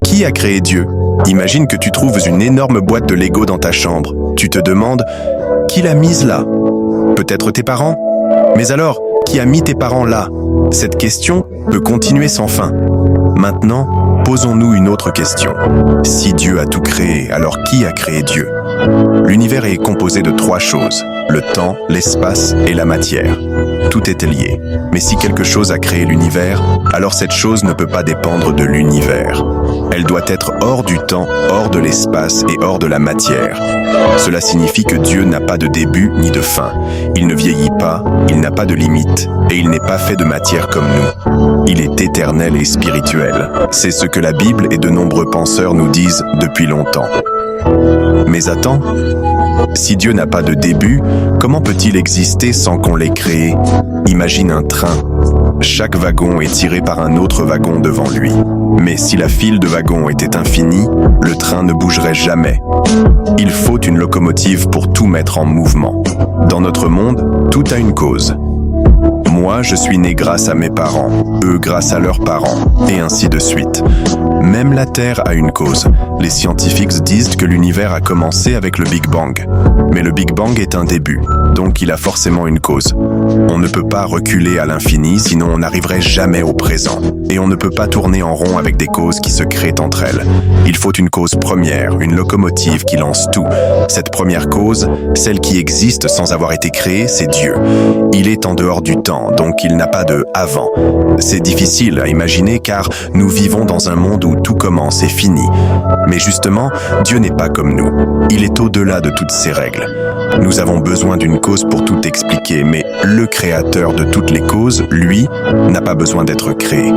Qui a créé Dieu? Imagine que tu trouves une énorme boîte de Lego dans ta chambre. Tu te demandes, qui l'a mise là? Peut-être tes parents? Mais alors, qui a mis tes parents là? Cette question peut continuer sans fin. Maintenant, posons-nous une autre question. Si Dieu a tout créé, alors qui a créé Dieu? L'univers est composé de 3 choses, le temps, l'espace et la matière. Tout est lié. Mais si quelque chose a créé l'univers, alors cette chose ne peut pas dépendre de l'univers. Elle doit être hors du temps, hors de l'espace et hors de la matière. Cela signifie que Dieu n'a pas de début ni de fin. Il ne vieillit pas, il n'a pas de limite, et il n'est pas fait de matière comme nous. Il est éternel et spirituel. C'est ce que la Bible et de nombreux penseurs nous disent depuis longtemps. Mais attends, si Dieu n'a pas de début, comment peut-il exister sans qu'on l'ait créé? Imagine un train. Chaque wagon est tiré par un autre wagon devant lui. Mais si la file de wagons était infinie, le train ne bougerait jamais. Il faut une locomotive pour tout mettre en mouvement. Dans notre monde, tout a une cause. Moi, je suis né grâce à mes parents, eux grâce à leurs parents, et ainsi de suite. Même la Terre a une cause. Les scientifiques disent que l'univers a commencé avec le Big Bang. Mais le Big Bang est un début, donc il a forcément une cause. On ne peut pas reculer à l'infini, sinon on n'arriverait jamais au présent. Et on ne peut pas tourner en rond avec des causes qui se créent entre elles. Il faut une cause première, une locomotive qui lance tout. Cette première cause, celle qui existe sans avoir été créée, c'est Dieu. Il est en dehors du temps, donc il n'a pas de « avant ». C'est difficile à imaginer car nous vivons dans un monde où tout commence et finit. Mais justement, Dieu n'est pas comme nous. Il est au-delà de toutes ces règles. Nous avons besoin d'une cause pour tout expliquer, mais le créateur de toutes les causes, lui, n'a pas besoin d'être créé.